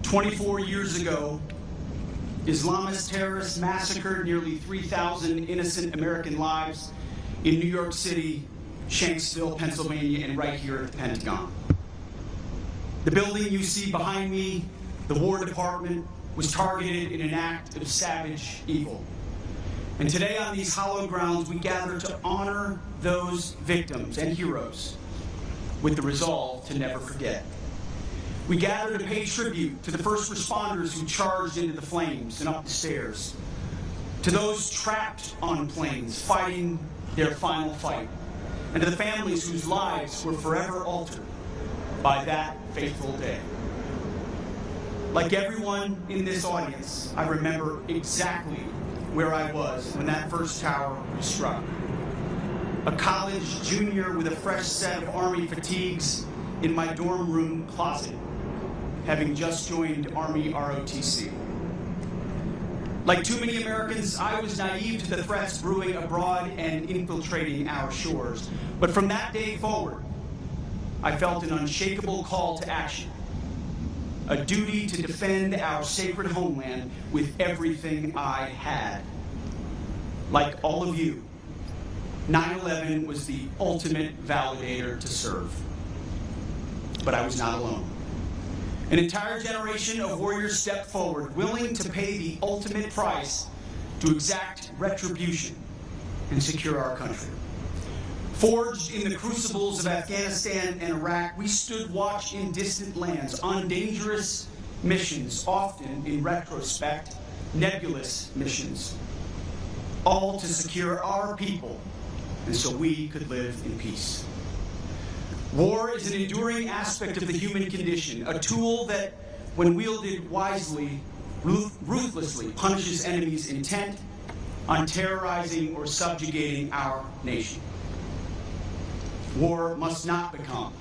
24 years ago, Islamist terrorists massacred nearly 3,000 innocent American lives in New York City, Shanksville, Pennsylvania, and right here at the Pentagon. The building you see behind me, the War Department, was targeted in an act of savage evil. And today on these hallowed grounds, we gather to honor those victims and heroes with the resolve to never forget. We gather to pay tribute to the first responders who charged into the flames and up the stairs, to those trapped on planes fighting their final fight, and to the families whose lives were forever altered by that fateful day. Like everyone in this audience, I remember exactly where I was when that first tower was struck. A college junior with a fresh set of Army fatigues in my dorm room closet, having just joined Army ROTC. Like too many Americans, I was naive to the threats brewing abroad and infiltrating our shores. But from that day forward, I felt an unshakable call to action, a duty to defend our sacred homeland with everything I had. Like all of you, 9/11 was the ultimate validator to serve. But I was not alone. An entire generation of warriors stepped forward, willing to pay the ultimate price to exact retribution and secure our country. Forged in the crucibles of Afghanistan and Iraq, we stood watch in distant lands on dangerous missions, often, in retrospect, nebulous missions, all to secure our people and so we could live in peace. War is an enduring aspect of the human condition, a tool that, when wielded wisely, ruthlessly punishes enemies intent on terrorizing or subjugating our nation. War must not become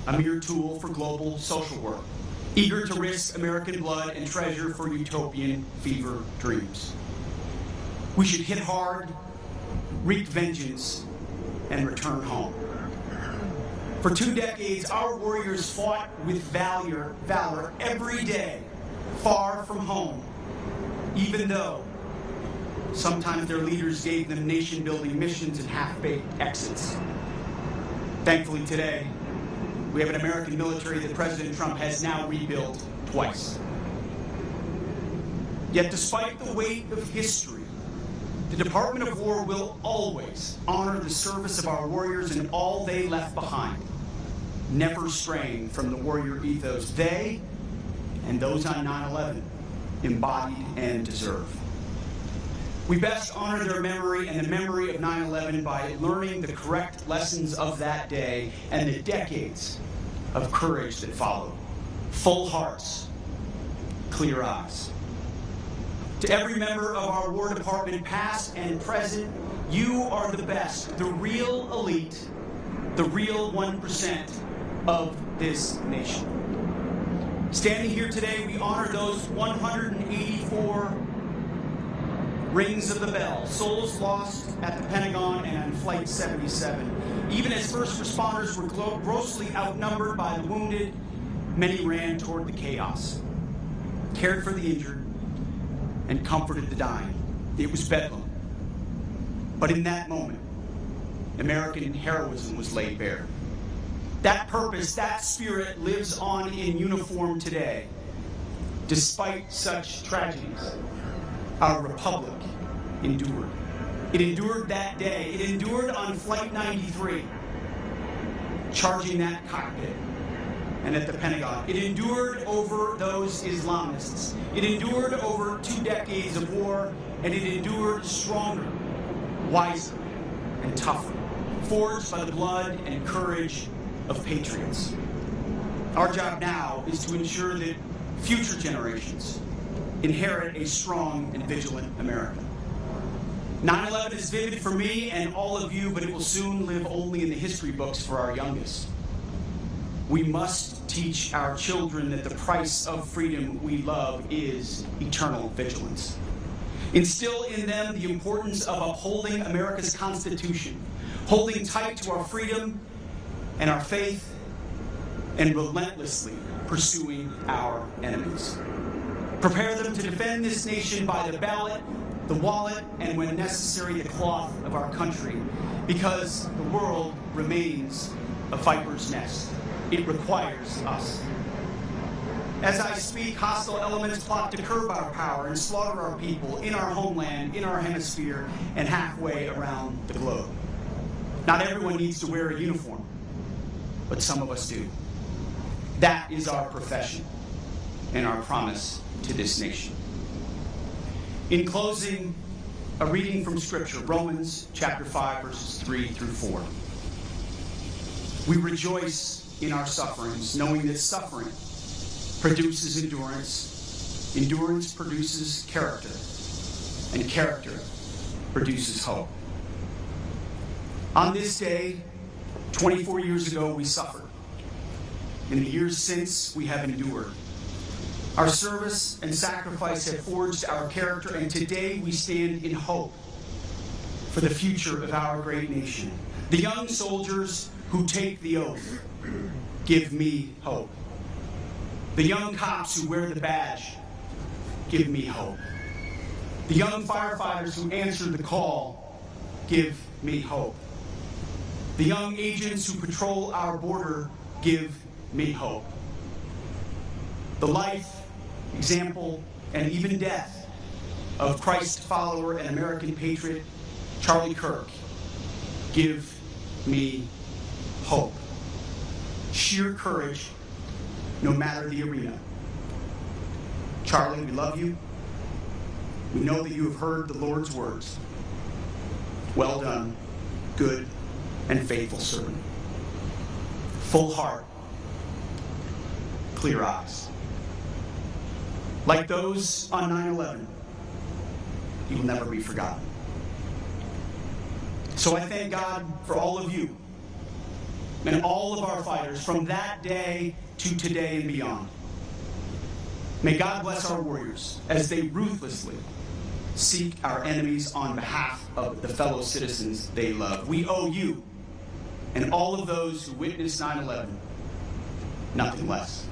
a mere tool for global social work, eager to risk American blood and treasure for utopian fever dreams. We should hit hard, wreak vengeance, and return home. For 2 decades, our warriors fought with valor every day, far from home, even though sometimes their leaders gave them nation-building missions and half-baked exits. Thankfully today, we have an American military that President Trump has now rebuilt twice. Yet despite the weight of history, the Department of War will always honor the service of our warriors and all they left behind, never straying from the warrior ethos they and those on 9/11 embodied and deserve. We best honor their memory and the memory of 9/11 by learning the correct lessons of that day and the decades of courage that followed. Full hearts, clear eyes. To every member of our War Department, past and present, you are the best, the real elite, the real 1% of this nation. Standing here today, we honor those 184 rings of the bell, souls lost at the Pentagon and on Flight 77. Even as first responders were grossly outnumbered by the wounded, many ran toward the chaos, cared for the injured, and comforted the dying. It was bedlam. But in that moment, American heroism was laid bare. That purpose, that spirit lives on in uniform today. Despite such tragedies, our republic endured. It endured that day. It endured on Flight 93, charging that cockpit, and at the Pentagon. It endured over those Islamists. It endured over 2 decades of war, and it endured stronger, wiser, and tougher, forged by the blood and courage of patriots. Our job now is to ensure that future generations inherit a strong and vigilant America. 9/11 is vivid for me and all of you, but it will soon live only in the history books for our youngest. We must teach our children that the price of freedom we love is eternal vigilance. Instill in them the importance of upholding America's Constitution, holding tight to our freedom and our faith, and relentlessly pursuing our enemies. Prepare them to defend this nation by the ballot, the wallet, and when necessary, the cloth of our country, because the world remains a viper's nest. It requires us. As I speak, hostile elements plot to curb our power and slaughter our people in our homeland, in our hemisphere, and halfway around the globe. Not everyone needs to wear a uniform, but some of us do. That is our profession and our promise to this nation. In closing, a reading from Scripture, Romans chapter 5, verses 3 through 4. We rejoice in our sufferings, knowing that suffering produces endurance, endurance produces character, and character produces hope. On this day, 24 years ago, we suffered. In the years since, we have endured. Our service and sacrifice have forged our character, and today we stand in hope for the future of our great nation. The young soldiers who take the oath give me hope. The young cops who wear the badge give me hope. The young firefighters who answer the call give me hope. The young agents who patrol our border give me hope. The life, example, and even death of Christ follower and American patriot Charlie Kirk give me hope. Sheer courage, no matter the arena. Charlie, we love you. We know that you have heard the Lord's words. Well done, good and faithful servant. Full heart, clear eyes. Like those on 9/11, he will never be forgotten. So I thank God for all of you and all of our fighters from that day to today and beyond. May God bless our warriors as they ruthlessly seek our enemies on behalf of the fellow citizens they love. We owe you and all of those who witnessed 9/11 nothing less.